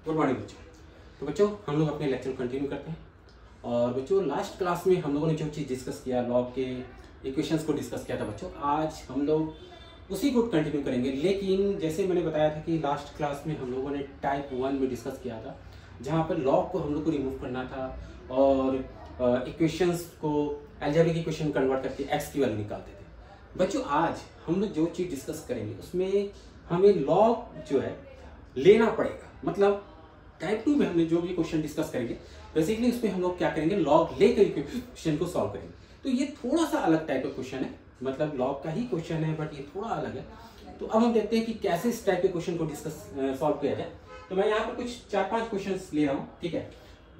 Good morning बच्चों। तो बच्चों हम लोग अपने लेक्चर कंटिन्यू करते हैं। और बच्चों लास्ट क्लास में हम लोगों ने जो चीज़ डिस्कस किया, लॉग के इक्वेशंस को डिस्कस किया था बच्चों, आज हम लोग उसी को कंटिन्यू करेंगे। लेकिन जैसे मैंने बताया था कि लास्ट क्लास में हम लोगों ने टाइप 1 में डिस्कस किया था, जहाँ पर लॉग को हम लोग को रिमूव करना था और इक्वेशंस को अलजेब्रिक इक्वेशन कन्वर्ट करके एक्स की वैल्यू निकालते थे। बच्चों आज हम लोग जो चीज़ डिस्कस करेंगे उसमें हमें लॉग जो है लेना पड़ेगा। मतलब टाइप 2 में हमने जो भी क्वेश्चन डिस्कस करेंगे बेसिकली उसमें हम लोग क्या करेंगे, लॉग लेकर क्वेश्चन को सॉल्व करेंगे। तो ये थोड़ा सा अलग टाइप का क्वेश्चन है, मतलब लॉग का ही क्वेश्चन है बट ये थोड़ा अलग है। तो अब हम देखते हैं कि कैसे इस टाइप के क्वेश्चन को डिस्कस सॉल्व किया जाए। तो मैं यहाँ पर कुछ 4-5 क्वेश्चन ले रहा हूँ, ठीक है।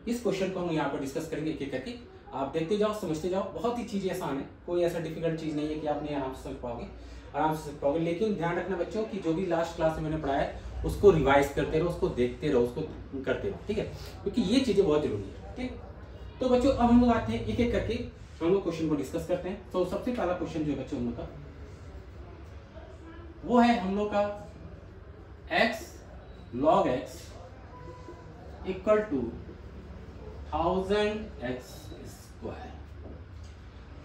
इस क्वेश्चन को हम यहाँ पर डिस्कस करेंगे एक एक करके। आप देखते जाओ, समझते जाओ, बहुत ही चीजें आसान है, कोई ऐसा डिफिकल्ट चीज नहीं है कि आप नहीं आराम से समझ पाओगे, आराम से समझ पाओगे। लेकिन ध्यान रखना बच्चों कि जो भी लास्ट क्लास में मैंने पढ़ाया है उसको रिवाइज करते रहो, उसको देखते रहो, उसको करते रहो, ठीक है, क्योंकि ये चीजें बहुत जरूरी है, ठीक। तो बच्चों अब हम लोग आते हैं एक एक करके, हम लोग क्वेश्चन को डिस्कस करते हैं। तो सबसे पहला क्वेश्चन जो है बच्चों हम लोग का वो है हम लोग का x log x equal to 1000x square.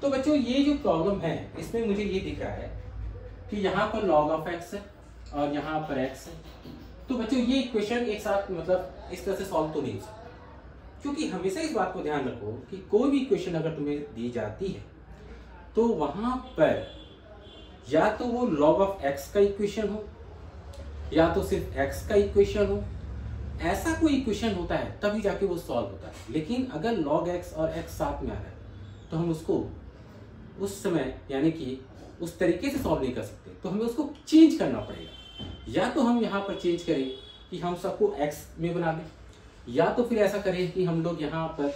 तो बच्चों ये जो प्रॉब्लम है इसमें मुझे ये दिख रहा है कि यहाँ पर log ऑफ x है और यहाँ पर x है। तो बच्चों ये इक्वेशन एक साथ मतलब इस तरह से सॉल्व तो नहीं हो सकता, क्योंकि हमेशा इस बात को ध्यान रखो कि कोई भी इक्वेशन अगर तुम्हें दी जाती है तो वहां पर या तो वो log ऑफ x का इक्वेशन हो या तो सिर्फ x का इक्वेशन हो, ऐसा कोई इक्वेशन होता है तभी जाके वो सॉल्व होता है। लेकिन अगर log x और x साथ में आ रहा है तो हम उसको उस समय यानी कि उस तरीके से सॉल्व नहीं कर सकते, तो हमें उसको चेंज करना पड़ेगा। या तो हम यहाँ पर चेंज करें कि हम सबको x में बना लें, या तो फिर ऐसा करें कि हम लोग यहाँ पर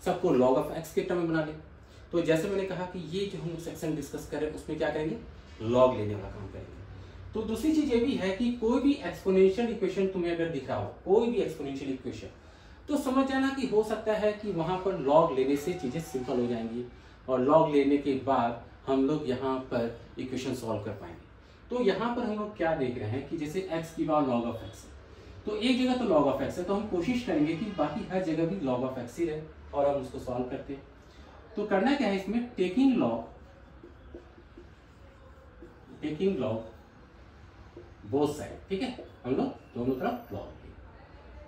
सबको log ऑफ x के टर्म में बना लें। तो जैसे मैंने कहा कि ये जो हम सेक्शन डिस्कस करें उसमें क्या करेंगे, लॉग लेने वाला काम करेंगे। तो दूसरी चीज ये भी है कि कोई भी एक्सपोनेंशियल इक्वेशन तुम्हें अगर दिख रहा हो, कोई भी एक्सपोनेंशियल इक्वेशन, तो समझ जाना कि हो सकता है कि वहां पर लॉग लेने से चीजें सिंपल हो जाएंगी और लॉग लेने के बाद हम लोग यहाँ पर इक्वेशन सॉल्व कर पाएंगे। तो यहाँ पर हम लोग क्या देख रहे हैं कि जैसे x की बार log ऑफ x है, तो एक जगह तो log ऑफ x है, तो हम कोशिश करेंगे कि बाकी हर जगह भी log ऑफ x ही रहे और हम उसको सॉल्व करते हैं। तो करना क्या है इसमें, टेकिंग लॉग बोथ साइड, ठीक है, हम लोग दोनों तरफ लॉग ले।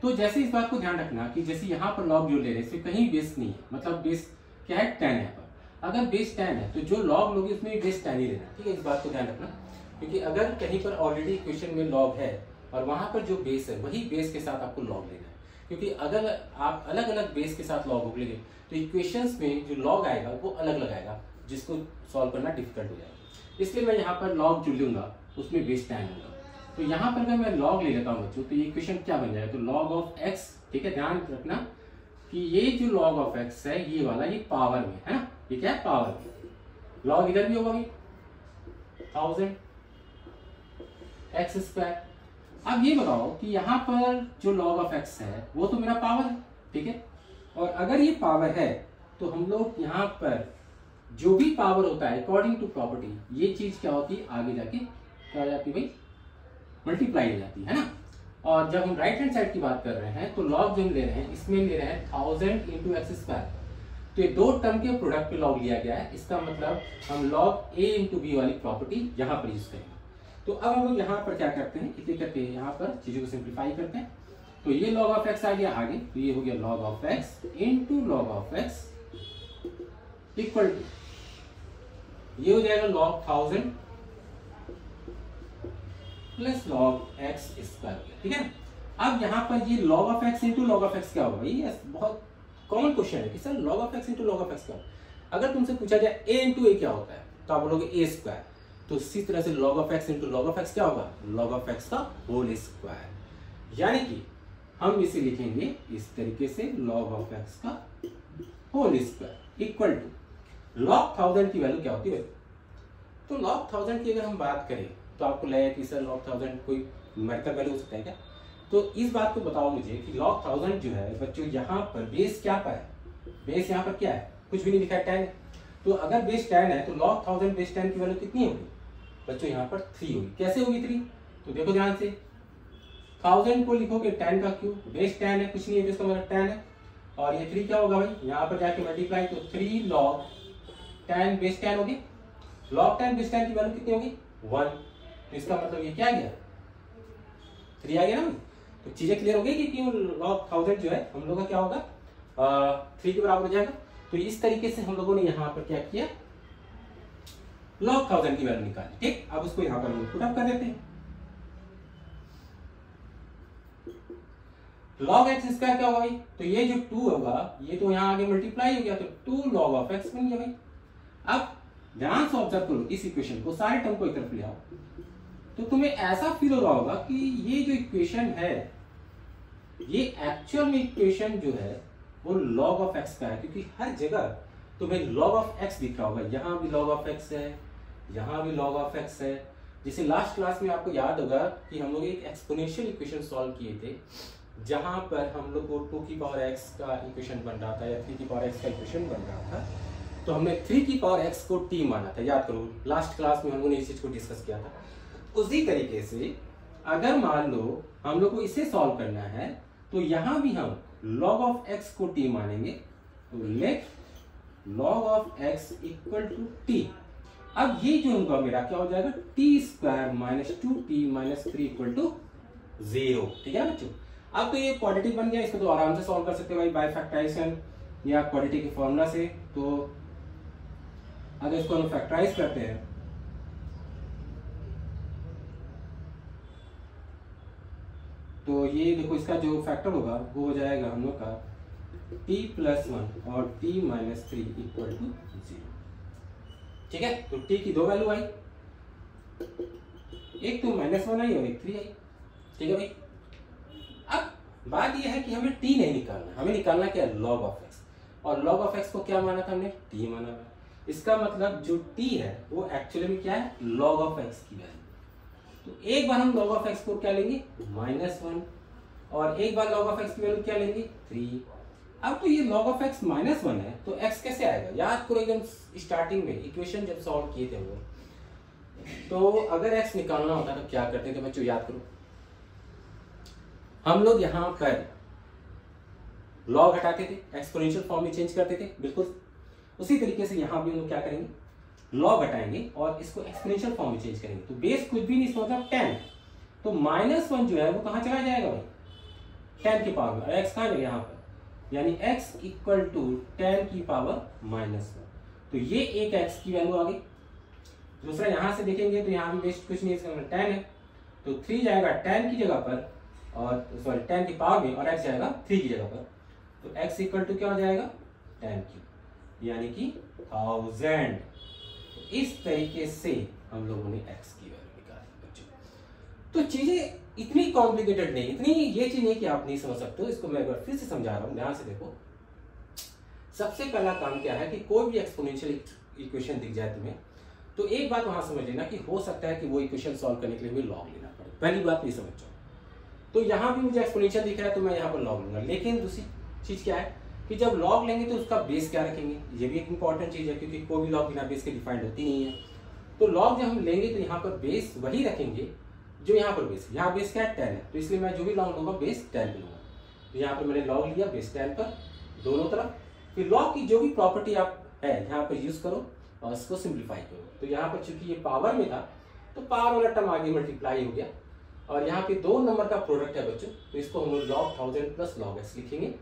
तो जैसे इस बात को ध्यान रखना कि जैसे यहाँ पर लॉग जो ले रहे हैं इसमें कहीं बेस नहीं है, मतलब बेस क्या है, 10 है। पर अगर बेस 10 है तो जो लॉग लोगे उसमें भी बेस 10 ही रहना, ठीक है, इस बात को ध्यान रखना। क्योंकि अगर कहीं पर ऑलरेडी इक्वेशन में लॉग है और वहां पर जो बेस है वही बेस के साथ आपको लॉग लेना है, क्योंकि अगर आप अलग अलग बेस के साथ लॉग लेंगे तो इक्वेशंस में जो लॉग आएगा वो अलग अलग आएगा, जिसको सॉल्व करना डिफिकल्ट हो जाएगा। इसलिए मैं यहाँ पर लॉग जो लूंगा उसमें बेस 10 होगा। तो यहाँ पर अगर मैं लॉग ले लेता हूँ बच्चों तो ये इक्वेशन क्या बन जाएगा, तो log ऑफ x, ठीक है, ध्यान रखना कि ये जो log ऑफ x है ये वाला ये पावर में है ना, ये क्या है, पावर में। log इधर भी होगा 1000 x स्क्वायर। अब ये बताओ कि यहाँ पर जो log ऑफ x है वो तो मेरा पावर है, ठीक है, और अगर ये पावर है तो हम लोग यहाँ पर जो भी पावर होता है अकॉर्डिंग टू प्रॉपर्टी ये चीज क्या होती है, आगे जाके क्या हो जाती है भाई, मल्टीप्लाई हो जाती है ना। और जब हम राइट हैंड साइड की बात कर रहे हैं तो लॉग जो हम ले रहे हैं इसमें ले रहे हैं 1000 इंटू एक्स स्क्वायर। तो ये दो टर्म के प्रोडक्ट पे लॉग लिया गया है, इसका मतलब हम लॉग a इंटू बी वाली प्रॉपर्टी यहाँ पर यूज करेंगे। तो अब हम लोग यहाँ पर क्या करते हैं, एक एक करके यहाँ पर चीजों को सिंप्लीफाई करते हैं। तो ये log ऑफ x आ गया आगे, तो ये हो गया log of x into log of x equal to ये हो जाएगा log 1000 plus log x square, ठीक है। अब यहाँ पर ये log of x into log of x क्या होगा, ये बहुत कॉमन क्वेश्चन है कि sir log of x into log of x क्या होगा। अगर तुमसे पूछा जाए a इंटू ए क्या होता है तो आप बोलोगे a स्क्वायर। तो इसी तरह से log of x into log of x क्या होगा, log ऑफ x का होल स्क्वायर। यानी कि हम इसे लिखेंगे इस तरीके से log ऑफ x का whole square equal to log 1000 की वैल्यू क्या होती है। तो log 1000 की अगर हम बात करें तो आपको लगेगा कि सर log 1000 कोई न्यूमेरिकल वैल्यू हो सकता है क्या। तो इस बात को बताओ मुझे कि log 1000 जो है बच्चों यहाँ पर बेस क्या पर है, बेस यहाँ पर क्या है, कुछ भी नहीं लिखा है, 10 है। तो अगर बेस 10 है तो log 1000 बेस 10 की वैल्यू कितनी होगी बच्चों, यहाँ पर 3 होगी। कैसे होगी 3, तो देखो ध्यान से, 1000 को लिखोगे 10 का क्यूब, बेस 10 है, कुछ नहीं है तो इसका मतलब 10 है। और ये 3 क्या होगा भाई, यहाँ पर जाके मल्टीप्लाई, तो 3 log 10 बेस 10 होगी। log 10 बेस 10 की वैल्यू कितनी होगी 1, तो इसका मतलब ये क्या आ गया 3 आ गया ना। तो चीजें क्लियर हो गई कि क्यों log 1000 जो है हम लोग का क्या होगा 3 के बराबर हो जाएगा। तो इस तरीके से हम लोगों ने यहाँ पर क्या किया, log 1000 की वैल्यू निकाली। ठीक, अब उसको यहाँ पर हम पुट अप कर देते हैं। log x स्क्वायर क्या होगा भाई, तो ये जो 2 होगा ये तो यहाँ आगे मल्टीप्लाई हो गया, तो 2 log ऑफ x बन गया भाई। अब ध्यान से ऑब्जर्व करो इस इक्वेशन को, सारे टर्म को एक तरफ ले आओ, तो तुम्हें ऐसा फील हो रहा होगा कि ये जो इक्वेशन है ये एक्चुअल में इक्वेशन जो है वो log ऑफ x का है, क्योंकि हर जगह तुम्हें log ऑफ x दिख रहा होगा। यहाँ भी log ऑफ x है, यहाँ भी log ऑफ x है। जैसे लास्ट क्लास में आपको याद होगा कि हम लोग एक एक्सपोनेंशियल इक्वेशन सॉल्व किए थे, जहां पर हम लोग को 2 की पावर x का इक्वेशन बन रहा था या 3 की पावर x का इक्वेशन बन रहा था, तो हमने 3 की पावर x को t माना था। याद करो लास्ट क्लास में हम लोगों ने इस चीज को डिस्कस किया था। उसी तरीके से अगर मान लो हम लोग को इसे सॉल्व करना है, तो यहां भी हम log ऑफ x को t मानेंगे, तो let log of x equal to t। अब ये जो होगा मेरा क्या हो जाएगा t square minus 2t minus 3 equal to 0। ठीक है बच्चों, अब तो ये क्वाड्रेटिक बन गया, इसको तो आराम से सॉल्व कर सकते हो भाई बाय फैक्टराइजेशन या क्वाड्रेटिक के फॉर्मूला से। तो अगर इसको हम फैक्टराइज करते हैं तो ये देखो इसका जो फैक्टर होगा वो हो जाएगा हम लोग का t प्लस 1 और t माइनस 3 इक्वल टू 0। ठीक है, तो t की 2 वैल्यू आई, एक तो -1 आई और एक 3 आई। ठीक है भाई, अब बात यह है कि हमें t नहीं निकालना, हमें निकालना क्या है log ऑफ x, और log ऑफ x को क्या माना था हमने t माना था। इसका मतलब जो t है वो एक्चुअली में क्या है log ऑफ x की वैल्यू। तो एक बार हम log ऑफ x को क्या लेंगे -1 और एक बार log ऑफ x की वैल्यू क्या लेंगे 3। अब तो ये log ऑफ x -1 है, तो x कैसे आएगा, याद करो एकदम स्टार्टिंग में इक्वेशन जब सॉल्व किए थे वो, तो अगर x निकालना होता तो क्या करते थे बच्चों, याद करो हम लोग यहाँ पर log हटाते थे, एक्सपोनेंशियल फॉर्म में चेंज करते थे। बिल्कुल उसी तरीके से यहाँ भी हम लोग क्या करेंगे log हटाएंगे और इसको एक्सपोनेंशियल फॉर्म में चेंज करेंगे। तो बेस कुछ भी नहीं, इसका मतलब 10, तो -1 जो है वो कहाँ चला जाएगा भाई 10 की पावर में, और x कहाँ जाएगा यहाँ पर, यानी x इक्वल टू 10 की पावर -1। तो ये एक x की वैल्यू आ गई। दूसरा यहाँ से देखेंगे तो यहाँ भी बेस कुछ नहीं, इसका मतलब 10 है, तो 3 जाएगा 10 की जगह पर, और सॉरी 10 की पावर में, और x जाएगा 3 की जगह पर, तो x इक्वल टू क्या हो जाएगा 10 की, यानी कि 1000। इस तरीके से हम लोगों ने x की वैल्यू निकाली बच्चों। तो चीजें इतनी कॉम्प्लिकेटेड नहीं, इतनी ये चीज नहीं कि आप नहीं समझ सकते हो। इसको मैं एक बार फिर से समझा रहा हूं, ध्यान से देखो। सबसे पहला काम क्या है कि कोई भी एक्सपोनेंशियल इक्वेशन दिख जाए तुम्हें, तो एक बात वहां समझ लेना कि हो सकता है कि वो इक्वेशन सॉल्व करने के लिए मुझे log लेना पड़े। पहली बात ये समझ जाओ। तो यहाँ भी मुझे एक्सपोनेंशियल दिख रहा है तो मैं यहाँ पर log लूंगा, लेकिन दूसरी चीज क्या है कि जब log लेंगे तो उसका बेस क्या रखेंगे, ये भी एक इंपॉर्टेंट चीज है, क्योंकि कोई भी log बिना बेस के डिफाइंड होती नहीं है। तो log जब हम लेंगे तो यहाँ पर बेस वही रखेंगे जो यहाँ पर बेस, यहाँ बेस क्या है 10 है, तो इसलिए मैं जो भी log लूंगा बेस 10 पे लूंगा। तो यहाँ पर मैंने log लिया बेस 10 पर दोनों तरफ। फिर log की जो भी प्रॉपर्टी आप है यहाँ पर यूज करो और इसको सिंप्लीफाई करो। तो यहाँ पर चूंकि ये पावर में था तो पावर वाला टर्म आगे मल्टीप्लाई हो गया, और यहाँ पे 2 नंबर का प्रोडक्ट है बच्चों, तो इसको हम लोग log 1000 प्लस log x लिखेंगे।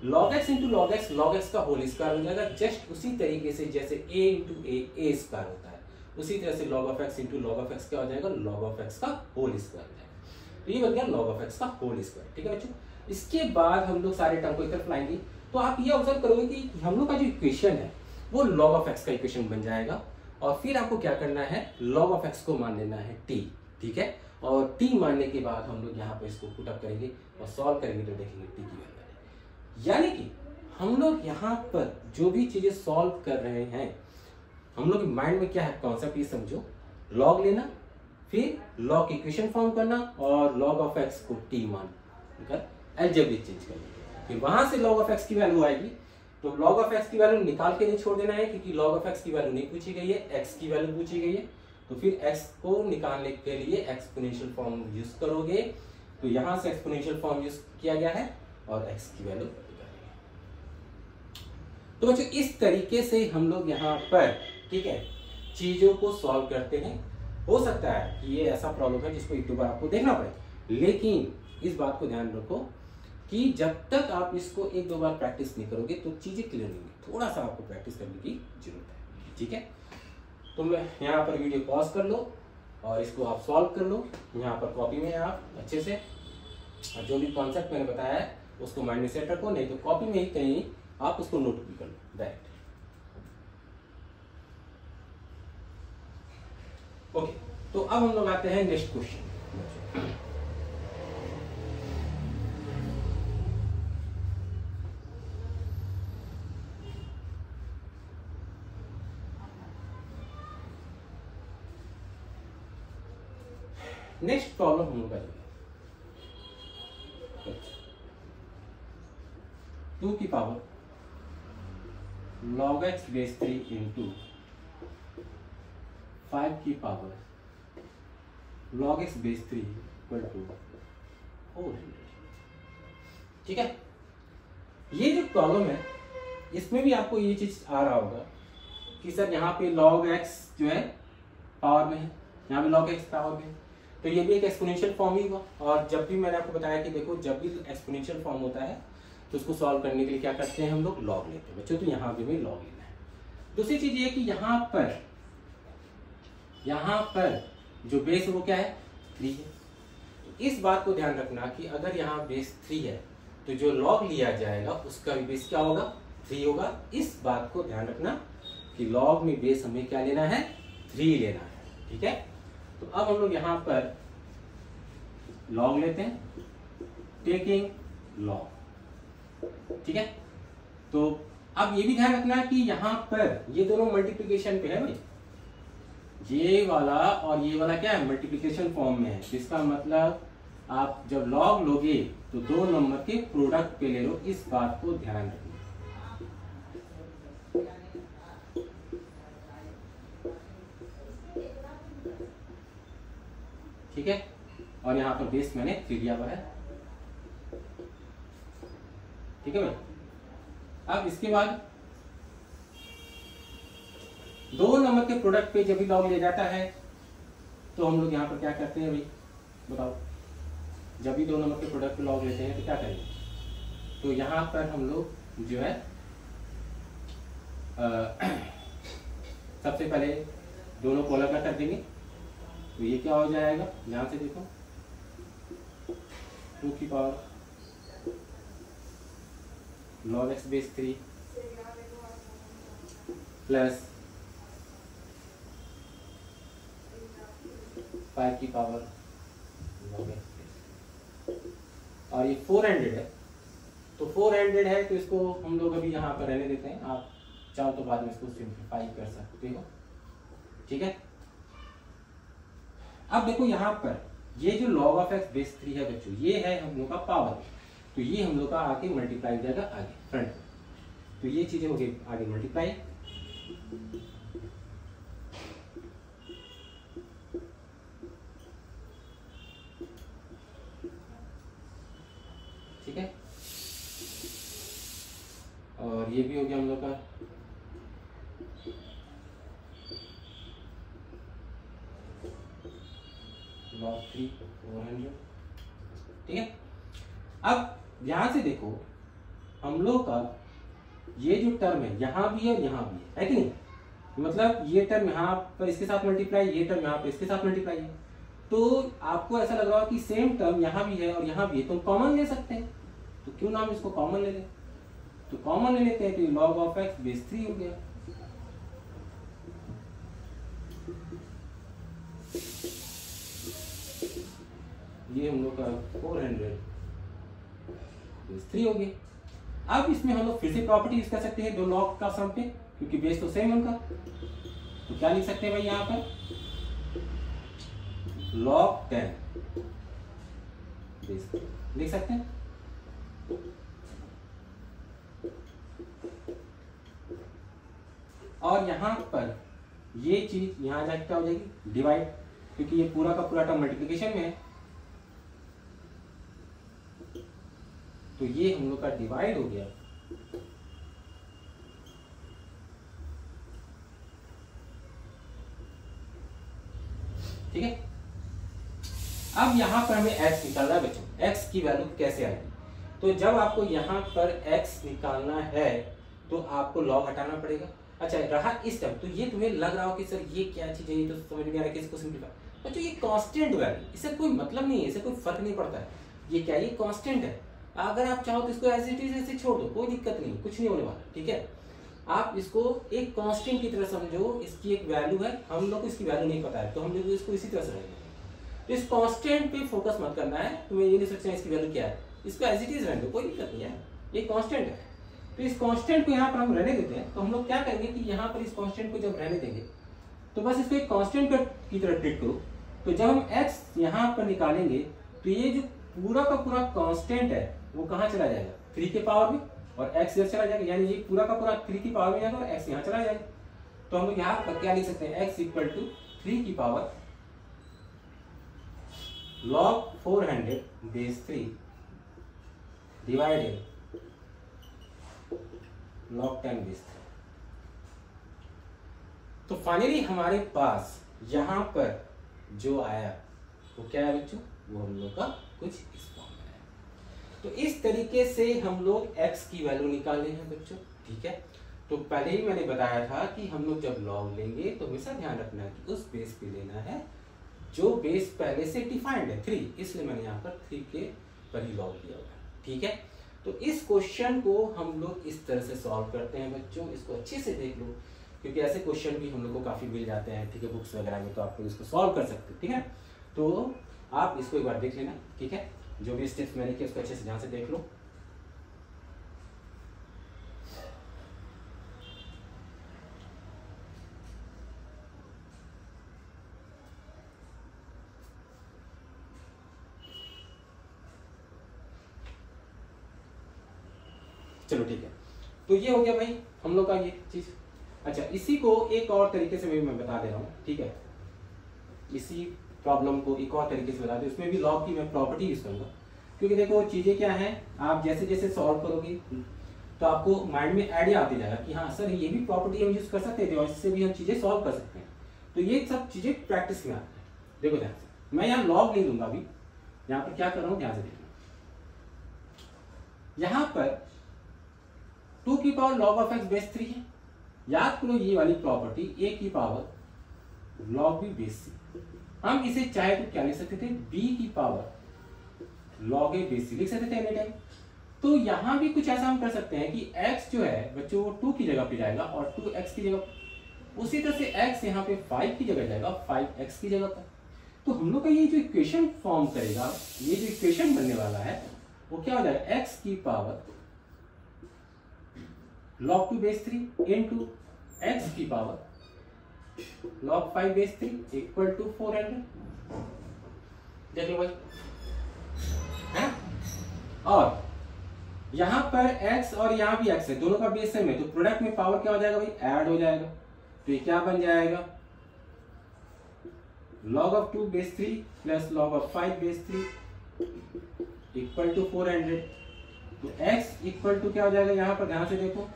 log x into log x का होल स्क्वायर हो जाएगा, जस्ट उसी तरीके से जैसे a इंटू a स्क्वायर होता है, उसी तरह से log of x into log of x क्या हो जाएगा log ऑफ x का होल स्क्वायर हो जाएगा। तो ये बन गया log ऑफ x का होल स्क्वायर। ठीक है बच्चों, इसके बाद हम लोग सारे टर्म को एक तरफ लाएंगे। तो आप ये ऑब्जर्व करोगे कि हम लोग का जो इक्वेशन है वो log ऑफ x का इक्वेशन बन जाएगा, और फिर आपको क्या करना है log ऑफ x को मान लेना है t। ठीक है, और t मानने के बाद हम लोग यहाँ पे इसको पुट अप करेंगे और सॉल्व करेंगे तो देखेंगे t की वैल्यू। यानी कि हम लोग यहाँ पर जो भी चीजें सॉल्व कर रहे हैं, हम लोग माइंड में क्या है कॉन्सेप्ट, ये समझो, log लेना, फिर log की इक्वेशन फॉर्म करना, और log ऑफ x को t मान कर अलजेब्रिक चेंज करना। फिर वहां से log ऑफ x की वैल्यू आएगी, तो log ऑफ x की वैल्यू निकाल के नहीं छोड़ देना है, क्योंकि log ऑफ x की वैल्यू नहीं पूछी गई है, x की वैल्यू पूछी गई है। तो फिर x को निकालने के लिए एक्सपोनेंशियल फॉर्म यूज करोगे, तो यहां से एक्सपोनेंशियल फॉर्म यूज किया गया है और x की वैल्यू तो बच्चों इस तरीके से हम लोग यहाँ पर ठीक है चीजों को सॉल्व करते हैं। हो सकता है कि ये ऐसा प्रॉब्लम है जिसको एक दो बार आपको देखना पड़े, लेकिन इस बात को ध्यान रखो कि जब तक आप इसको एक दो बार प्रैक्टिस नहीं करोगे तो चीजें क्लियर नहीं होंगी। थोड़ा सा आपको प्रैक्टिस करने की जरूरत है, ठीक है। तो मैं यहाँ पर वीडियो पॉज कर लो और इसको आप सॉल्व कर लो। यहाँ पर कॉपी में आप अच्छे से जो भी कॉन्सेप्ट मैंने बताया है उसको माइंड में सेट रखो, नहीं तो कॉपी में ही कहीं आप उसको नोट भी कर लो डायरेक्ट। ओके, तो अब हम लोग आते हैं नेक्स्ट क्वेश्चन। नेक्स्ट प्रॉब्लम हम लोग का 2 की power log x base 3 into 5 की power log x base 3 equal to 400। ठीक है, ये जो प्रॉब्लम है इसमें भी आपको ये चीज आ रहा होगा कि सर यहाँ पे log x जो है पावर में है, यहाँ पे log x पावर में है, तो ये भी एक एक्सपोनेंशियल फॉर्म ही हुआ। और जब भी मैंने आपको बताया कि देखो जब भी एक्सपोनेंशियल फॉर्म होता है तो उसको सॉल्व करने के लिए क्या करते हैं हम लोग, लॉग लेते हैं बच्चों। तो यहाँ पे भी लॉग लेना है। दूसरी चीज ये कि यहाँ पर जो बेस है वो क्या है, 3 है। तो इस बात को ध्यान रखना कि अगर यहाँ बेस 3 है तो जो लॉग लिया जाएगा उसका भी बेस क्या होगा, 3 होगा। इस बात को ध्यान रखना कि लॉग में बेस हमें क्या लेना है, 3 लेना है, ठीक है। तो अब हम लोग यहाँ पर लॉग लेते हैं, टेकिंग लॉग, ठीक है। तो अब ये भी ध्यान रखना कि यहाँ पर ये दोनों मल्टीप्लिकेशन पे है भाई, ये वाला और ये वाला क्या है, मल्टीप्लिकेशन फॉर्म में है। इसका मतलब आप जब लॉग लोगे तो 2 नंबर के प्रोडक्ट पे ले लो, इस बात को ध्यान रखना। ठीक है, और यहाँ पर बेस मैंने 3 लिया हुआ है, ठीक है भाई। अब इसके बाद 2 नंबर के प्रोडक्ट पे जब भी लॉग लिया जाता है तो हम लोग यहाँ पर क्या करते हैं भाई, बताओ। जब भी 2 नंबर के प्रोडक्ट पे लॉग लेते हैं तो क्या करेंगे, तो यहाँ पर हम लोग जो है सबसे पहले दोनों को अलग कर देंगे। तो ये क्या हो जाएगा, ध्यान से देखो, 2 की power log x base 3 plus 5 की पावर log x बेस, और ये 400 है। तो 400 है तो इसको हम लोग अभी यहाँ पर रहने देते हैं, आप चाहो तो बाद में इसको सिंप्लीफाई कर सकते हो, ठीक है। अब देखो यहाँ पर ये जो log ऑफ x बेस 3 है बच्चों, ये है हम लोग का पावर, तो ये हम लोग का आगे मल्टीप्लाई हो जाएगा आगे फ्रंट में। तो ये चीजें हो गई आगे मल्टीप्लाई, ठीक है। और ये भी हो गया हम लोग का log 3 400, ठीक है। अब ध्यान से देखो, हम लोग का ये जो टर्म है यहाँ भी है और यहाँ भी है कि नहीं, मतलब ये टर्म यहाँ पर इसके साथ मल्टीप्लाई, ये टर्म यहाँ पर इसके साथ मल्टीप्लाई है। तो आपको ऐसा लग रहा हो कि सेम टर्म यहाँ भी है और यहाँ भी है, तो कॉमन ले सकते हैं, तो क्यों ना हम इसको कॉमन ले लें। तो कॉमन ले लेते हैं, तो ये log ऑफ x बेस 3 हो गया। ये हम लोग का 400 3 हो गया। अब इसमें हम लोग फिर से प्रॉपर्टी यूज कर सकते हैं दो लॉग का सम पे, क्योंकि बेस तो सेम उनका। तो क्या लिख सकते हैं भाई यहाँ पर, log 10 बेस लिख सकते हैं। और यहाँ पर ये चीज यहाँ जाके क्या हो जाएगी, डिवाइड, क्योंकि ये पूरा का पूरा टर्म मल्टीप्लिकेशन में है। तो ये हम लोग का डिवाइड हो गया। ठीक है, अब यहां पर हमें x निकालना है बच्चों। x की वैल्यू कैसे आएगी? तो जब आपको यहां पर x निकालना है तो आपको लॉग हटाना पड़ेगा। अच्छा रहा इस टर्म, तो ये तुम्हें लग रहा हो कि सर ये क्या चीज है, ये तो समझ में आ रहा है कि इसको सिंपलीफाई। बच्चों ये कांस्टेंट वैल्यू, इससे कोई मतलब नहीं है, इससे कोई फर्क नहीं पड़ता है। ये क्या, ये कांस्टेंट है। अगर आप चाहो तो इसको एज इट इज ऐसे छोड़ दो, कोई दिक्कत नहीं, कुछ नहीं होने वाला। ठीक है, आप इसको एक कांस्टेंट की तरह समझो, इसकी एक वैल्यू है, हम लोग को इसकी वैल्यू नहीं पता है तो हम लोग इसको इसी तरह समझेंगे। तो इस कांस्टेंट पे फोकस मत करना है, तुम्हें ये नहीं सोचना इसकी वैल्यू क्या है, इसको एज इट इज रहने दो, कोई दिक्कत नहीं है, ये कांस्टेंट है। तो इस कांस्टेंट को यहाँ पर हम रहने देते हैं। तो हम लोग क्या करेंगे कि यहाँ पर इस कांस्टेंट को जब रहने देंगे तो बस इसको एक कांस्टेंट की तरह ट्रीट करो। तो जब हम x यहाँ पर निकालेंगे तो ये जो पूरा का पूरा कांस्टेंट है वो कहाँ चला जाएगा, 3 के पावर में, और x इधर चला जाएगा, यानी ये पूरा का पूरा 3 की पावर में जाएगा और x यहाँ चला जाएगा। तो हम लोग यहाँ पर क्या लिख सकते हैं, x इक्वल टू 3 की power log 400 base 3 divided log 10 base 3। तो फाइनली हमारे पास यहां पर जो आया वो क्या है बच्चों, वो हम लोग का कुछ इस फॉर्म में है। तो इस तरीके से हम लोग x की वैल्यू निकाले हैं बच्चों। ठीक है, तो पहले ही मैंने बताया था कि हम लोग जब लॉग लेंगे तो हमेशा ध्यान रखना है कि उस बेस पे लेना है जो बेस पहले से डिफाइंड है 3, इसलिए मैंने यहाँ पर 3 के पर ही लॉग लिया हुआ है। ठीक है, तो इस क्वेश्चन को हम लोग इस तरह से सॉल्व करते हैं बच्चों, इसको अच्छे से देख लो क्योंकि ऐसे क्वेश्चन भी हम लोग को काफी मिल जाते हैं। ठीक है, बुक्स वगैरह में, तो आप लोग इसको सॉल्व कर सकते हैं। ठीक है, तो आप इसको एक बार देख लेना। ठीक है, जो भी स्टेप्स मैंने किए उसको अच्छे से ध्यान से देख लो। चलो ठीक है, तो ये हो गया भाई हम लोग का ये चीज। अच्छा, इसी को एक और तरीके से मैं बता दे रहा हूँ। ठीक है, इसी प्रॉब्लम को एक और तरीके से बता दे, उसमें भी लॉग की मैं प्रॉपर्टी यूज करूंगा क्योंकि देखो चीजें क्या हैं, आप जैसे जैसे सॉल्व करोगे तो आपको माइंड में आइडिया आते जाएगा कि हाँ सर ये भी प्रॉपर्टी हम यूज कर सकते थे और इससे भी हम चीजें सॉल्व कर सकते हैं। तो ये सब चीजें प्रैक्टिस में आती है। देखो ध्यान से, मैं यहाँ लॉग नहीं दूंगा अभी, यहाँ पर क्या कर रहा हूँ ध्यान से देखना। यहाँ पर 2 की power log of x base 3 है। याद करो ये वाली प्रॉपर्टी a की power log b base c। हम इसे चाहे तो क्या लिख सकते थे, b की power log a base c लिख सकते थे एनी टाइम। तो यहां भी कुछ ऐसा हम कर सकते हैं कि x जो है बच्चों वो 2 की जगह पे जाएगा और 2x की जगह, उसी तरह से x यहाँ पे 5 की जगह जाएगा 5x की जगह पर। तो हम लोग का ये जो इक्वेशन फॉर्म करेगा, ये जो इक्वेशन बनने वाला है वो क्या हो जाएगा, x की power log 2 base 3 into x की power log 5 base 3 equal to 400। देख लो भाई, है? और यहां पर x और यहां भी x है, दोनों का बेस सेम है, तो प्रोडक्ट में पावर क्या हो जाएगा भाई, ऐड हो जाएगा। तो ये क्या बन जाएगा, log of 2 base 3 plus log of 5 base 3 equal to 400। तो x इक्वल टू क्या हो जाएगा, यहां पर ध्यान से देखो,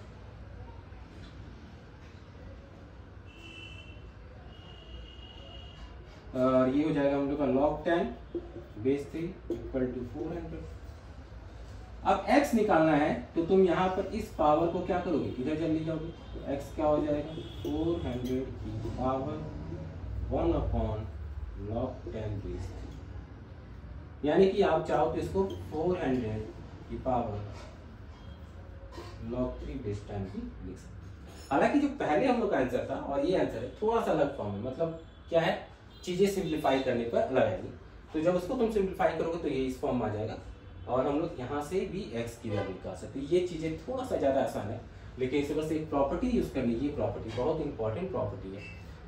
और ये हो जाएगा हम लोग का log 10 बेस 3 इक्वल टू 400। अब x निकालना है तो तुम यहाँ पर इस पावर को क्या करोगे, इधर चली जाओगे, तो x क्या हो जाएगा 400 की पावर 1 log 10 बेस 3। यानी कि आप चाहो तो इसको 400 की पावर log 3 बेस 10 भी लिख सकते हैं। हालांकि जो पहले हम लोग का आंसर था और ये आंसर है थोड़ा सा अलग फॉर्म है, मतलब क्या है, चीजें सिंप्लीफाई करने पर अलग आएगी। तो जब उसको तुम सिंप्लीफाई करोगे तो ये इस फॉर्म में आ जाएगा और हम लोग यहाँ से भी x की वैल्यू निकाल सकते हैं। ये चीजें थोड़ा सा ज्यादा आसान है, लेकिन इसे बस एक प्रॉपर्टी यूज करनी, ये प्रॉपर्टी बहुत इंपॉर्टेंट प्रॉपर्टी है।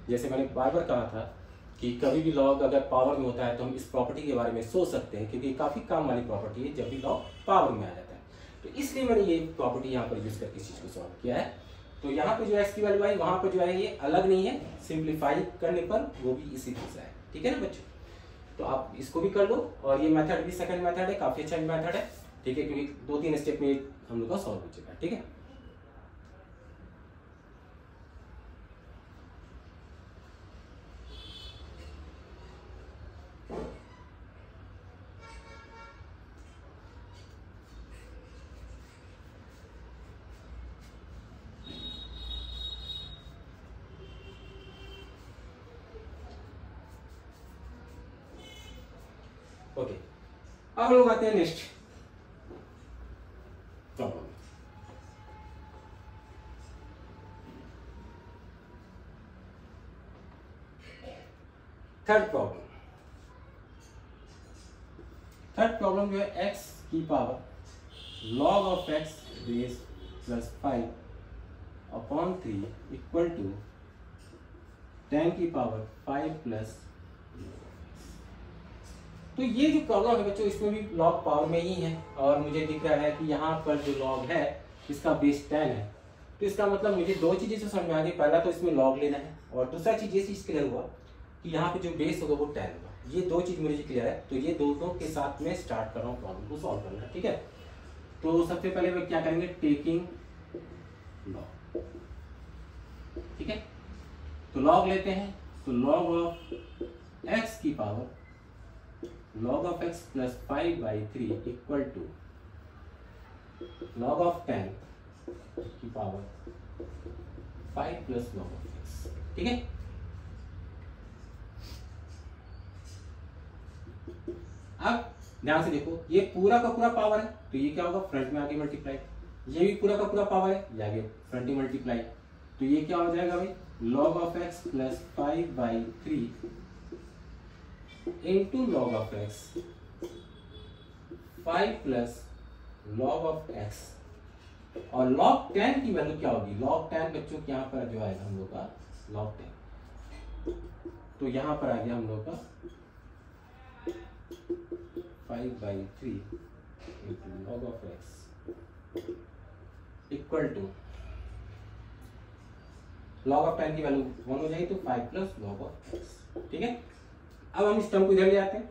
जैसे मैंने बार बार कहा था कि कभी भी लॉग अगर पावर में होता है तो हम इस प्रॉपर्टी के बारे में सोच सकते हैं क्योंकि काफी काम वाली प्रॉपर्टी है जब भी लॉग पावर में आ जाता है। तो इसलिए मैंने ये प्रॉपर्टी यहाँ पर यूज करके इस चीज को सॉल्व किया है। तो यहाँ पे जो x की वैल्यू आई वहां पर जो है ये अलग नहीं है, सिंप्लीफाई करने पर वो भी इसी तरह से है। ठीक है ना बच्चों, तो आप इसको भी कर लो और ये मेथड भी सेकंड मेथड है, काफी अच्छा मेथड है। ठीक है, क्योंकि 2-3 स्टेप में हम लोग का सॉल्व हो चुका है। ठीक है, ओके। अब हम लोग आते हैं नेक्स्ट प्रॉब्लम। थर्ड प्रॉब्लम जो है x की power log of x base plus 5 upon 3 equal to 10 की पावर 5 प्लस। तो ये जो प्रॉब्लम है बच्चों, इसमें भी log पावर में ही है और मुझे दिख रहा है कि यहाँ पर जो log है इसका बेस 10 है। तो इसका मतलब मुझे दो चीजें जो समझ में आ गई, पहला तो इसमें log लेना है और दूसरा चीज ये चीज क्लियर हुआ कि यहाँ पे जो बेस होगा वो 10 होगा। ये दो चीज मुझे क्लियर है। तो ये दोनों के साथ में स्टार्ट कर रहा हूँ प्रॉब्लम को सॉल्व करना। ठीक है, तो सबसे पहले मैं क्या करेंगे, टेकिंग log। ठीक है, तो log लेते हैं। तो log ऑफ x की power log of x plus 5/3 equal to log of 10 की power 5 plus log of x। ठीक है, अब ध्यान से देखो, ये पूरा का पूरा पावर है तो ये क्या होगा, फ्रंट में आगे मल्टीप्लाई। ये भी पूरा का पूरा पावर है, ये आगे फ्रंट में मल्टीप्लाई। तो ये क्या हो जाएगा भाई, log of x plus 5/3 into log of x 5 plus log of x। और log 10 की वैल्यू क्या होगी, log 10 बच्चों के यहाँ पर जो आएगा हम लोग का log 10, तो यहाँ पर आ गया हम लोग का 5/3 into log of x equal to log of 10 की वैल्यू 1 हो जाएगी तो 5 प्लस log ऑफ x। ठीक है, अब हम इस टर्म को इधर ले आते हैं।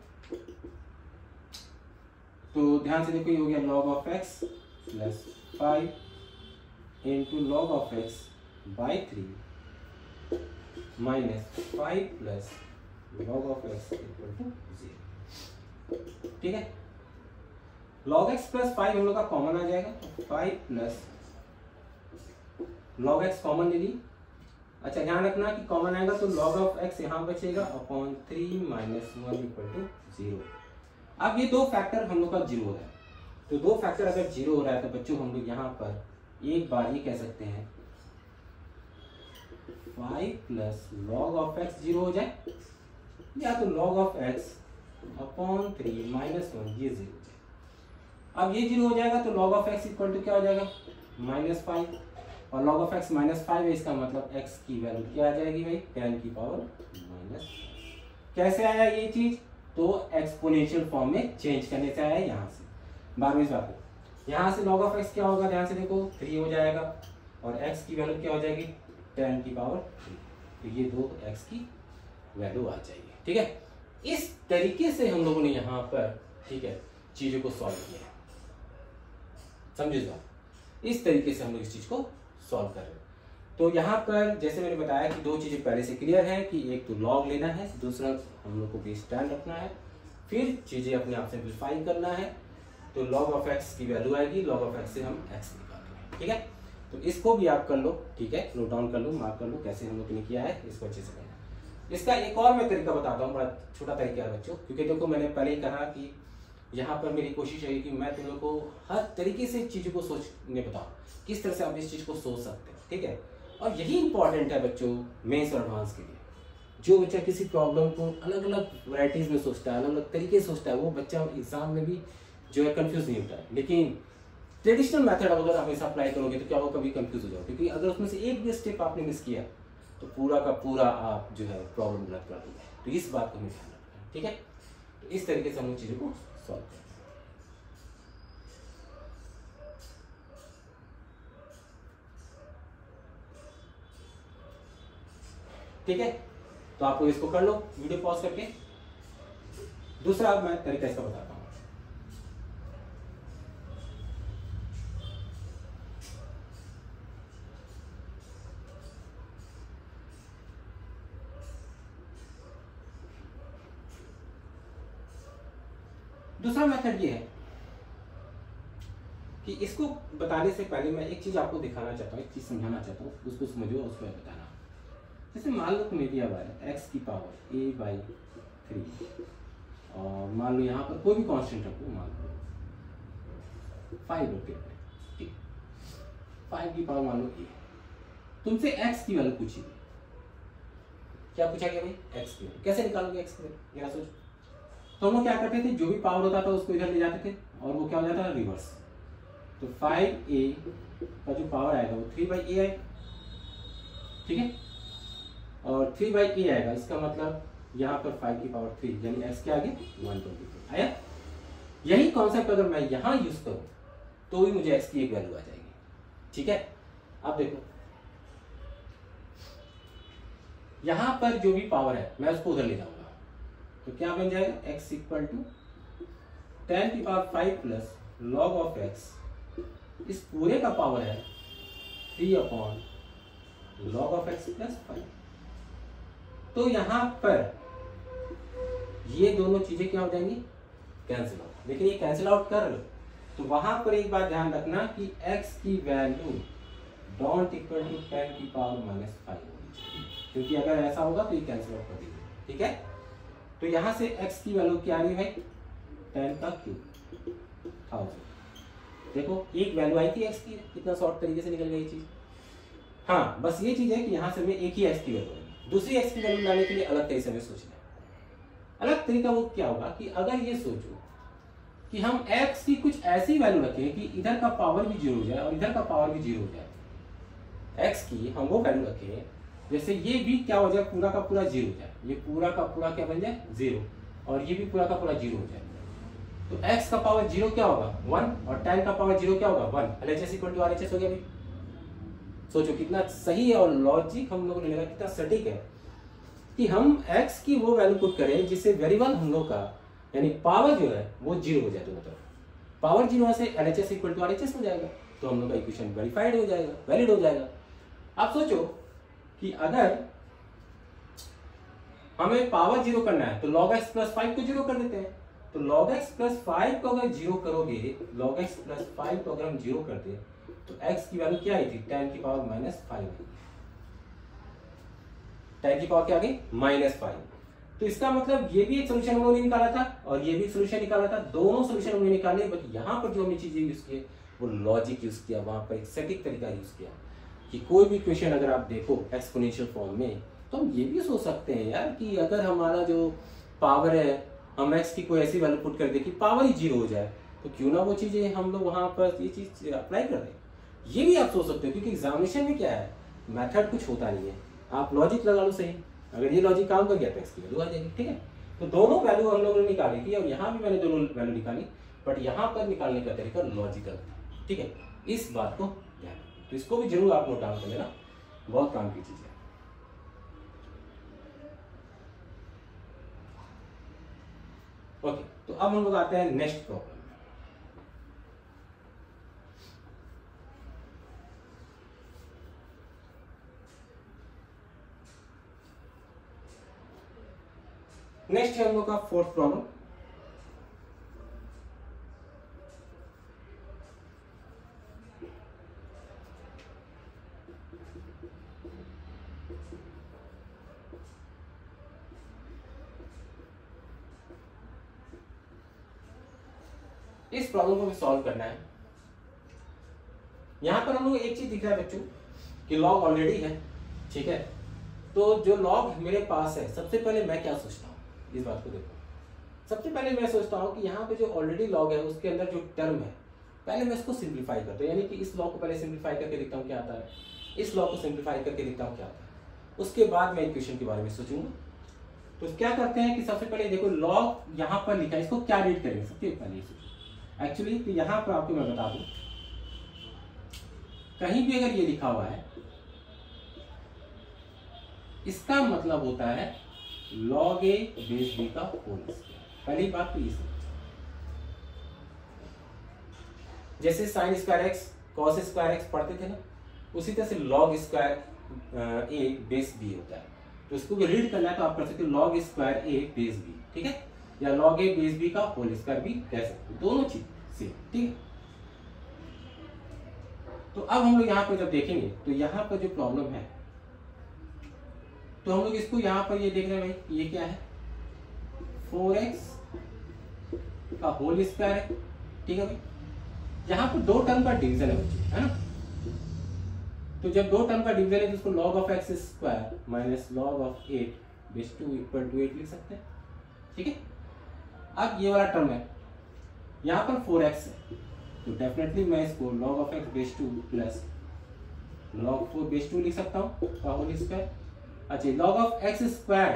तो ध्यान से देखो, ये हो गया log of x plus 5 into log of x by 3 minus 5 plus log of x equal to 0। ठीक है, log x प्लस 5 हम लोग का कॉमन आ जाएगा, 5 प्लस log x कॉमन ले ली। अच्छा, ध्यान रखना कि कॉमन आएगा तो log ऑफ x यहाँ बचेगा अपॉन 3 माइनस 1 इक्वल टू 0। अब ये दो फैक्टर हम लोग का जीरो हो रहा है, तो दो फैक्टर अगर जीरो हो रहा है तो बच्चों हम लोग यहाँ पर एक बार ये कह सकते हैं 5 plus log of x zero हो जाए, या तो log of x upon 3 minus 1 ये जीरो हो जाए। अब ये जीरो हो जाएगा तो log of x equal to क्या हो जाएगा, -5, और log ऑफ x -5 है, इसका मतलब x की वैल्यू क्या आ जाएगी भाई, 10 की पावर माइनस। कैसे आया ये चीज, तो एक्सपोनेंशियल फॉर्म में चेंज करने से आया यहाँ से। बार बार इस बात को, यहाँ से log ऑफ x क्या होगा, ध्यान से देखो 3 हो जाएगा और x की वैल्यू क्या हो जाएगी 10 की पावर 3, तो ये दो x की वैल्यू आ जाएगी। ठीक है, इस तरीके से हम लोगों ने यहाँ पर, ठीक है, चीजों को सॉल्व किया है। समझे इस बात, इस तरीके से हम लोग इस चीज को सॉल्व कर रहे हैं। तो यहाँ पर जैसे मैंने बताया कि दो चीजें पहले से क्लियर है कि एक तो log लेना है, दूसरा हम लोग को बेस 10 रखना है, फिर चीजें अपने आप सिंप्लीफाई करना है। तो log ऑफ x की वैल्यू आएगी, log ऑफ x से हम x निकाल लेंगे। ठीक है, तो इसको भी आप कर लो। ठीक है, नोट डाउन कर लो, मार्क कर लो कैसे हम लोग ने किया है, इसको अच्छे से करना। इसका एक और मैं तरीका बताता हूँ, बड़ा छोटा तरीका है बच्चों, क्योंकि देखो मैंने पहले ही कहा कि यहाँ पर मेरी कोशिश है कि मैं तुम लोग को हर तरीके से चीजों को सोचने बताऊँ, किस तरह से आप इस चीज को सोच सकते हैं। ठीक है, और यही इंपॉर्टेंट है बच्चों मेंस और एडवांस के लिए। जो बच्चा किसी प्रॉब्लम को अलग अलग वैरायटीज में सोचता है, अलग अलग तरीके से सोचता है, वो बच्चा एग्जाम में भी जो है कंफ्यूज नहीं होता है। लेकिन ट्रेडिशनल मेथड अगर हमेशा अप्लाई करोगे तो क्या हो, कभी कंफ्यूज हो जाओ, क्योंकि अगर उसमें से एक भी स्टेप आपने मिस किया तो पूरा का पूरा आप जो है प्रॉब्लम गलत कर दोगे। तो इस बात को हमें ध्यान रखना है। ठीक है, तो इस तरीके से हम चीजों को सॉल्व करें। ठीक है, तो आप लोग इसको कर लो वीडियो पॉज करके। दूसरा अब मैं तरीका इसका बताता हूं। दूसरा मेथड ये है कि इसको बताने से पहले मैं एक चीज आपको दिखाना चाहता हूँ, एक चीज समझाना चाहता हूँ, उसको समझो और उसको बताना। जैसे मान लो तुम्हें दिया हुआ है x की पावर a/3 और मान लो यहाँ पर कोई भी कांस्टेंट रखो, मान लो 5 रखते हैं, ठीक, 5 की पावर मान लो a। तुमसे x की वैल्यू पूछी गई, क्या पूछा गया भाई? x की वैल्यू। कैसे निकालोगे x की वैल्यू, जरा सोचो। तो हम लोग क्या करते थे, जो भी पावर होता था उसको इधर ले जाते थे और वो क्या हो जाता था, रिवर्स। तो 5a का जो पावर आएगा वो 3/a आएगा, ठीक है, और 3/a आएगा, इसका मतलब यहाँ पर 5 की पावर 3 यानी x के आगे 1/2 आया। यही कॉन्सेप्ट अगर मैं यहाँ यूज करूँ तो भी मुझे x की एक वैल्यू आ जाएगी, ठीक है। अब देखो यहाँ पर जो भी पावर है मैं उसको उधर ले जाऊंगा, तो क्या बन जाएगा, x इक्वल टू 10 की power 5 plus log of x, इस पूरे का पावर है 3 लॉग ऑफ x प्लस 5। तो यहां पर ये दोनों चीजें क्या हो जाएंगी, कैंसिल आउट। लेकिन ये कैंसिल आउट कर लो तो वहां पर एक बात ध्यान रखना कि x की वैल्यू डोंट इक्वल टू 10 की पावर -5 होनी चाहिए, क्योंकि अगर ऐसा होगा तो ये कैंसिल आउट कर देंगे, ठीक है। तो यहां से x की वैल्यू क्या आ रही है भाई, 10 का क्यूब 1000। देखो एक वैल्यू आई थी x की, कितना शॉर्ट तरीके से निकल गई चीज। हाँ बस ये चीज है कि यहाँ से हमें एक ही x की वैल्यू आएगी, दूसरी x की वैल्यू लाने के लिए अलग तरीके से हमें सोचना है। अलग तरीका वो क्या होगा कि अगर ये सोचो कि हम x की कुछ ऐसी वैल्यू रखें कि इधर का पावर भी 0 हो जाए और इधर का पावर भी 0 हो जाए। x की हम वो वैल्यू रखें जैसे ये भी क्या हो जाए, पूरा का पूरा 0 हो जाए, ये पूरा का पूरा क्या बन जाए 0, और ये भी पूरा का पूरा 0 हो जाए। तो x का पावर 0 क्या होगा 1 और 10 का पावर 0 क्या होगा 1। LHS इक्वल टू RHS हो गया भाई। सोचो कितना सही है और लॉजिक हम लोगों ने लगा कितना सटीक है कि हम x की वो वैल्यू पुट करें जिससे वेरिएबल हम लोग का यानी पावर जो है वो 0 हो जाए, दोनों तरफ पावर 0 से LHS इक्वल टू RHS हो जाएगा, तो हम लोग का इक्वेशन वेरीफाइड हो जाएगा, वैलिड हो जाएगा। आप सोचो कि अगर हमें पावर 0 करना है तो log x प्लस 5 को 0 कर देते हैं। तो log x प्लस 5 को अगर 0 करोगे, log x प्लस 5 को अगर हम 0 करते तो x की वैल्यू क्या आई थी, 10 की पावर -5 आई, 10 की पावर क्या आ गई -5। तो इसका मतलब ये भी एक सोल्यूशन उन्होंने निकाला था और ये भी सोल्यूशन निकाला था, दोनों सोल्यूशन उन्होंने निकाले, बट यहाँ पर जो हमने चीजें यूज की वो लॉजिक यूज किया, वहां पर एक सटीक तरीका यूज किया कि कोई भी क्वेश्चन अगर आप देखो एक्सपोनेंशियल फॉर्म में तो हम ये भी सोच सकते हैं यार कि अगर हमारा जो पावर है हम x की कोई ऐसी वैल्यू पुट कर दे कि पावर ही 0 हो जाए, तो क्यों ना वो चीजें हम लोग वहां पर ये चीज अप्लाई कर दें। ये भी आप सोच सकते हो क्योंकि एग्जामिनेशन में क्या है, मेथड कुछ होता नहीं है, आप लॉजिक लगा लो सही, अगर ये लॉजिक काम कर गया तो x की वैल्यू आ जाएगी, ठीक है। तो दोनों वैल्यू हम लोगों ने निकाली थी और यहाँ भी मैंने दोनों वैल्यू निकाली, बट यहाँ पर निकालने का तरीका लॉजिकल, ठीक है। इस बात को ध्यान, तो इसको भी जरूर आप नोट डाउन कर लेना, बहुत काम की चीज है। ओके, तो अब हम लोग आते हैं नेक्स्ट प्रॉब्लम। नेक्स्ट है हम लोग का फोर्थ प्रॉब्लम। इस प्रॉब्लम को भी सॉल्व करना है। यहां पर हम लोग एक चीज दिख रहा है बच्चों कि लॉग ऑलरेडी है, ठीक है। तो जो लॉग मेरे पास है, सबसे पहले मैं क्या सोचता हूँ, इस बात को देखो। सबसे पहले मैं सोचता हूँ कि यहाँ पे जो ऑलरेडी लॉग है उसके अंदर जो टर्म है, पहले मैं इसको सिंप्लीफाई करता हूँ, यानी कि इस लॉग को पहले सिंप्लीफाई करके देखता हूँ क्या आता है, इस लॉग को सिंप्लीफाई करके देखता हूँ क्या आता है, उसके बाद मैं इक्वेशन के बारे में सोचूंगा। तो क्या करते हैं कि सबसे पहले देखो लॉग यहाँ पर लिखा है, इसको क्या रीड करेंगे सबसे पहले सोचो। एक्चुअली तो यहाँ पर आपको मैं बता दूं, कहीं भी अगर ये लिखा हुआ है इसका मतलब होता है log a बेस b का होल स्क्वायर। पहली बात तो ये समझो, जैसे sine square x cos square x पढ़ते थे ना, उसी तरह से log square a base b होता है। तो इसको भी रीड करना है तो आप कर सकते हो log square a base b, ठीक है। या log a बेस b का होल स्क्वायर भी कह सकते हैं, दोनों चीज सेम, ठीक है। तो अब हम लोग यहाँ पर जब देखेंगे तो यहाँ पर जो प्रॉब्लम है, तो हम लोग इसको यहाँ पर ये देख रहे हैं भाई, ये क्या है 4x का होल स्क्वायर है, ठीक है भाई। यहाँ पर दो टर्म का डिवीजन है बच्चे, है ना। तो जब दो टर्म का डिवीजन है तो इसको log of x square minus log of 8 base 2 equal to 8 लिख सकते हैं, ठीक है। अब ये वाला टर्म है, यहाँ पर 4x है, तो डेफिनेटली मैं इसको log of x base 2 plus log 4 base 2 लिख सकता हूँ का होल स्क्वायर। अच्छा log of x स्क्वायर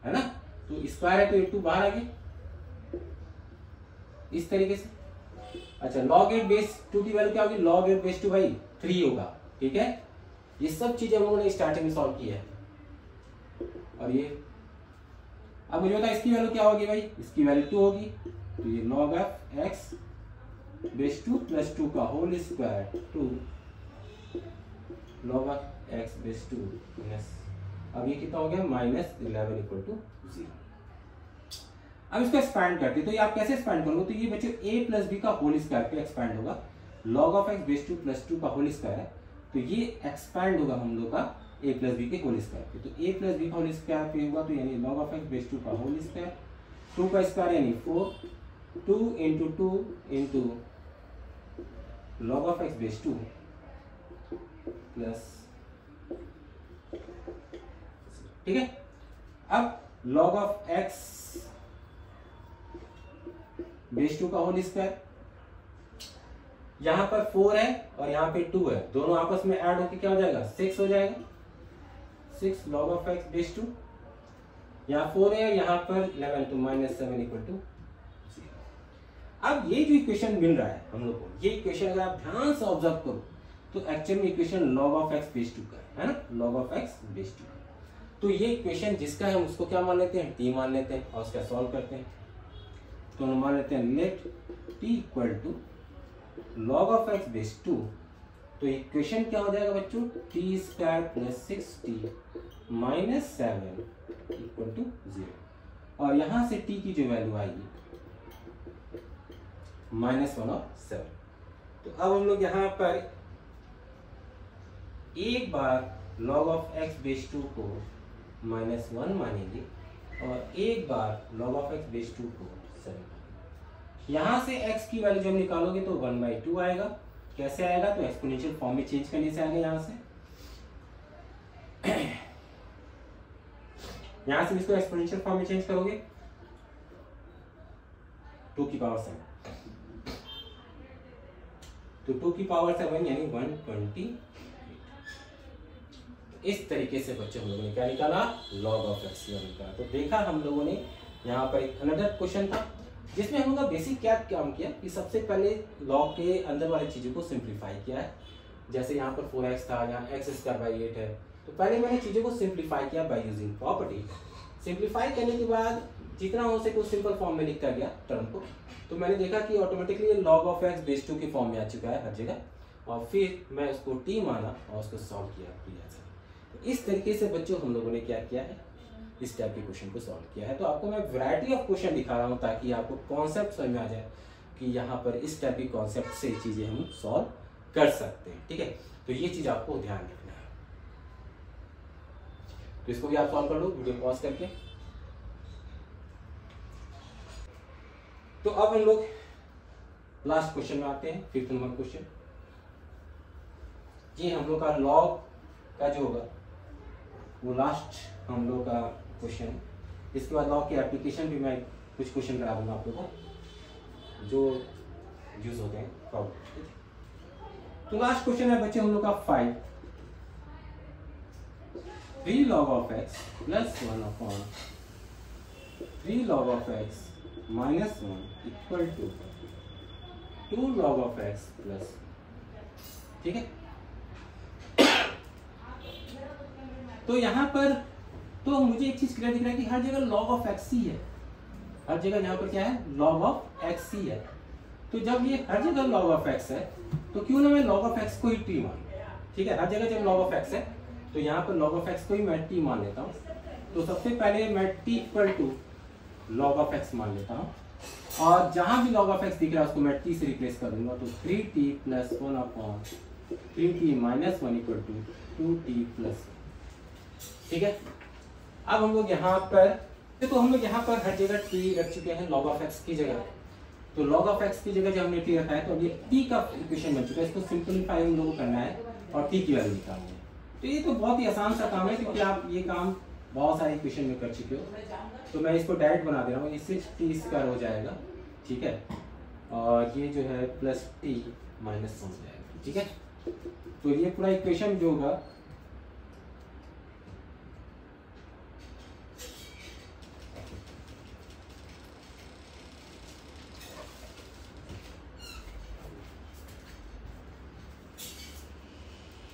है ना, तो स्क्वायर है तो ये 2 बाहर आ गया इस तरीके से। अच्छा log 8 बेस 2 की वैल्यू क्या होगी, log 8 बेस 2 भाई 3 होगा, ठीक है। ये सब चीजें हम लोगों ने स्टार्टिंग में सॉल्व किया है। और ये अब मुझे बता इसकी वैल्यू क्या होगी भाई, इसकी वैल्यू 2 होगी, तो ये log of x base 2 plus 2 का whole square 2 log of x base 2 minus, अब ये कितना हो गया -11 इक्वल टू 0। अब इसको एक्सपैंड करते हैं, तो ये आप कैसे एक्सपैंड करोगे, तो ये बच्चों a प्लस बी का होल स्क्वायर पे एक्सपैंड होगा, log of x base 2 plus 2 का होल स्क्वायर है, तो ये एक्सपैंड होगा हम लोग का a प्लस बी के होल स्क्वायर पे, तो a प्लस बी का होल स्क्वायर पे होगा, तो यानी log of x बेस 2 का होल स्क्वायर, 2 का स्क्वायर यानी 4, 2 into 2 into log of x base 2 plus, ठीक है। अब log of x बेस 2 का होल स्क्वायर, यहां पर 4 है और यहां पे 2 है, दोनों आपस में ऐड होके क्या हो जाएगा 6 हो जाएगा, 6 log of x बेस 2, यहाँ 4 है यहाँ पर 11, तो -7 इक्वल टू 0। अब ये जो इक्वेशन मिल रहा है हम लोग को, ये इक्वेशन अगर आप ध्यान से ऑब्जर्व करो तो एक्चुअल में equation log of x base 2 का है ना, log of x बेस 2 का। तो ये इक्वेशन जिसका है हम उसको क्या मान लेते हैं, t मान लेते हैं, और उसका सॉल्व करते हैं, तो हम मान लेते हैं let t equal to log of x base 2, तो इक्वेशन क्या हो जाएगा बच्चों, t square plus 6t minus 7 equal to 0, और यहां से t की जो वैल्यू आएगी -1 और 7। तो अब हम लोग यहाँ पर एक बार log of x बेस 2 को -1 मानेंगे और एक बार log of x बेस 2 को 7। यहां से x की वैल्यू जब निकालोगे तो 1/2 आएगा, कैसे आएगा, तो एक्सपोनेंशियल फॉर्म में चेंज करने से आएगा। यहां से इसको एक्सपोनेंशियल फॉर्म में चेंज करोगे 2 की पावर 7, तो 2 की पावर 7 यानी 128। इस तरीके से बच्चों हम लोगों ने क्या निकाला, log of x निकाला। तो देखा हम लोगों ने यहाँ पर एक अनदर क्वेश्चन था जिसमें हम लोग का बेसिक क्या काम किया कि सबसे पहले लॉग के अंदर वाली चीजों को सिंप्लीफाई किया है। जैसे यहाँ पर 4x था, यहाँ x²/8 है, तो पहले मैंने चीजों को सिंप्लीफाई किया बाय यूजिंग प्रॉपर्टी। सिंप्लीफाई करने के बाद जितना हो सके उस सिंपल फॉर्म में लिखता गया टर्म को, तो मैंने देखा कि automatically log of x base 2 की फॉर्म में आ चुका है हर जगह, और फिर मैं उसको t माना और उसको सॉल्व किया। तो इस तरीके से बच्चों हम लोगों ने क्या किया है, इस टाइप के क्वेश्चन को सॉल्व किया है। तो आपको मैं वैरायटी ऑफ क्वेश्चन दिखा रहा हूँ ताकि आपको कॉन्सेप्ट समझ में आ जाए कि यहाँ पर इस टाइप की कॉन्सेप्ट से चीजें हम सॉल्व कर सकते हैं, ठीक है। तो ये चीज आपको ध्यान रखना है। तो इसको भी आप सॉल्व कर लो वीडियो पॉज करके। तो अब हम लोग लास्ट क्वेश्चन में आते हैं, 5th नंबर क्वेश्चन। जी हम लोग का लॉग का जो होगा वो लास्ट हम लोग का क्वेश्चन। इसके बाद लॉग की एप्लीकेशन भी मैं कुछ क्वेश्चन करा दूंगा आप लोगों को जो यूज होते हैं प्रॉब्लम। तो लास्ट क्वेश्चन है बच्चे हम लोग का 5, 3 log of x plus 1/3 log of x minus 1 equal to 2 log of x plus, ठीक है। तो यहाँ पर तो मुझे एक चीज क्लियर दिख रहा है कि हर जगह log of x ही है, हर जगह यहाँ पर क्या है log of x ही है। तो जब ये हर जगह log of x है तो क्यों ना मैं log of x को ही t मान, ठीक है। हर जगह जब log of x है तो यहाँ पर log of x को ही मैं t मान लेता हूँ। तो सबसे पहले मैं t equal to log of x मान लेता हूँ, और जहां भी log ऑफ x दिख रहा है उसको मैं t से रिप्लेस कर दूंगा, तो 3t plus 1 upon 3t minus 1 equal to 2t plus. ठीक है, अब हम लोग यहाँ पर देखो, हम लोग यहाँ पर हर जगह t रख चुके हैं log ऑफ x की जगह, तो log ऑफ x की जगह जब हमने t रखा है तो अब ये t का इक्वेशन बन चुका है, इसको सिंपलीफाई हम लोगों को करना है और t की वैल्यू निकालनी है। तो ये तो बहुत ही आसान सा काम है, क्योंकि आप ये काम बहुत सारे इक्वेशन में कर चुके हो। तो मैं इसको डायरेक्ट बना दे रहा हूँ, ये 6t² हो जाएगा, ठीक है, और ये जो है प्लस t माइनस 1 हो जाएगा। ठीक है, तो ये पूरा इक्वेशन जो होगा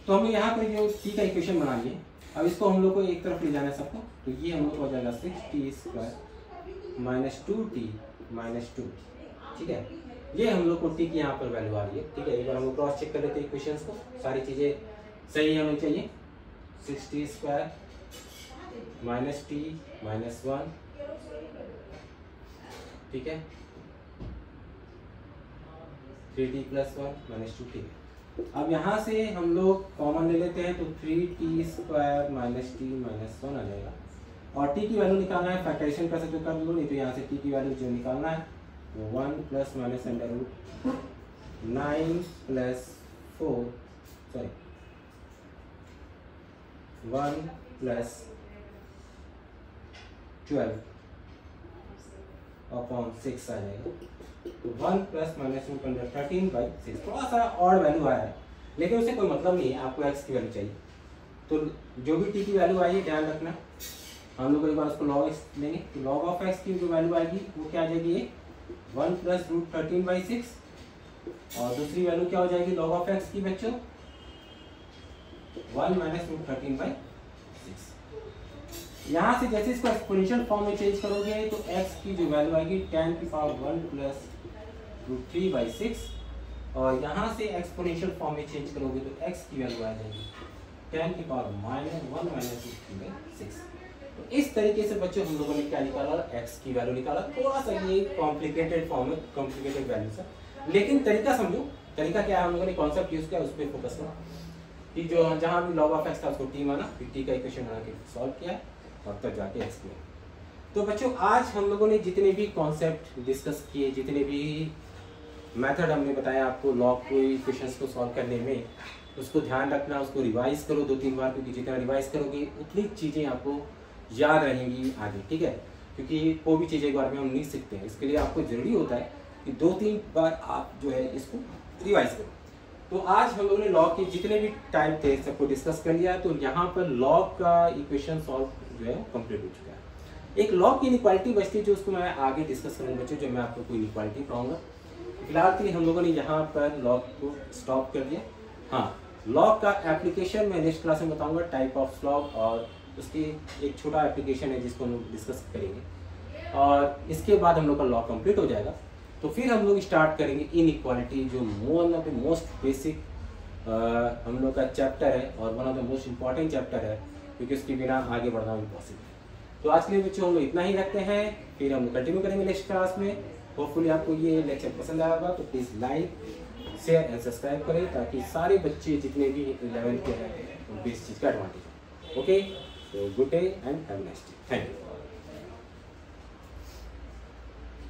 तो हम यहाँ पर जो t का इक्वेशन बना लिए, अब इसको हम लोग को एक तरफ ले जाना है सबको, तो ये हम लोग को हो जाएगा 6t² माइनस 2t माइनस 2। ठीक है, ये हम लोग को t की यहाँ पर वैल्यू आ रही है। ठीक है, एक बार हम लोग क्रॉस चेक कर लेते हैं इक्वेशंस को, सारी चीजें सही होनी चाहिए। 6t² माइनस t माइनस 1, ठीक है, 3t प्लस 1 माइनस 2। ठीक है, अब यहाँ से हम लोग कॉमन ले लेते हैं, तो 3t² माइनस t माइनस 1 आ जाएगा, और t की वैल्यू निकालना है, फैक्टराइजेशन कर सकते हो कर लो, नहीं तो यहाँ से t की वैल्यू जो निकालना है वो 1 plus minus under root 9 plus 4 sorry 1 plus 12 upon 6 आ जाएगा, तो 1 प्लस माइनस रूट अंडर 13/6। थोड़ा सा और वैल्यू आया है, लेकिन उससे कोई मतलब नहीं है, आपको x की वैल्यू चाहिए। तो जो भी t की वैल्यू आई है ध्यान रखना, हम लोग एक बार उसको log x लेंगे, तो log ऑफ x की जो वैल्यू आएगी वो क्या आ जाएगी, ये 1 प्लस रूट 13/6, और दूसरी वैल्यू क्या हो जाएगी log ऑफ x की बच्चों, 1 माइनस रूट 13/6। यहाँ से जैसे इसको एक्सपोनेंशियल फॉर्म में चेंज करोगे तो x की जो वैल्यू आएगी 10 की पावर 1 प्लस रूट 3/6, और यहाँ से एक्सपोनेंशियल फॉर्म में चेंज करोगे तो x की वैल्यू आ जाएगी 10 की पावर -1 माइनस रूट 3/6। तो इस तरीके से बच्चों हम लोगों ने क्या निकाला, x की वैल्यू निकाला। थोड़ा सा ये कॉम्प्लिकेटेड फॉर्म में, कॉम्प्लिकेटेड वैल्यू से, लेकिन तरीका समझो, तरीका क्या है, हम लोगों ने कॉन्सेप्ट यूज किया, उस पर फोकस करो कि जो जहाँ भी log ऑफ x था उसको t माना, फिर t का इक्वेशन बना के सॉल्व किया और तब जाके x किया। तो बच्चों आज हम लोगों ने जितने भी कॉन्सेप्ट डिस्कस किए, जितने भी मेथड हमने बताया आपको लॉग को इक्वेशंस को सॉल्व करने में, उसको ध्यान रखना, उसको रिवाइज करो 2-3 बार, क्योंकि जितना रिवाइज करोगे उतनी चीज़ें आपको याद रहेंगी आगे। ठीक है, क्योंकि कोई भी चीज़ एक बार में हम नहीं सीखते हैं, इसके लिए आपको ज़रूरी होता है कि 2-3 बार आप जो है इसको रिवाइज करो। तो आज हम लोगों ने लॉग के जितने भी टाइप थे सबको डिस्कस कर लिया। तो यहाँ पर लॉग का इक्वेशन सॉल्व जो है कंप्लीट हो चुका है। एक लॉग की इनइक्वालिटी बचती है जो उसको मैं आगे डिस्कस करूँगा बच्चों, जो मैं आपको कोई इनइक्वालिटी पढ़ाऊंगा। फिलहाल के लिए हम लोगों ने यहाँ पर लॉग को स्टॉप कर दिया। हाँ, लॉग का एप्लीकेशन मैं नेक्स्ट क्लास में बताऊँगा, टाइप ऑफ लॉग, और उसकी एक छोटा एप्लीकेशन है जिसको हम लोग डिस्कस करेंगे, और इसके बाद हम लोग का लॉग कंप्लीट हो जाएगा। तो फिर हम लोग स्टार्ट करेंगे इनइक्वालिटी, जो one of the most basic हम लोग का चैप्टर है और one of the most important chapter है, क्योंकि उसके बिना आगे बढ़ना इम्पॉसिबल है। तो आज के लिए बच्चों हम लोग इतना ही रखते हैं, फिर हम लोग कंटिन्यू करेंगे नेक्स्ट क्लास में। होपफुली आपको ये लेक्चर पसंद आया होगा, तो please like share and subscribe करें, ताकि सारे बच्चे जितने भी 11th के हैं उनको इस चीज़ का एडवांटेज हो। ओके, तो good day and have a nice day. Thank you.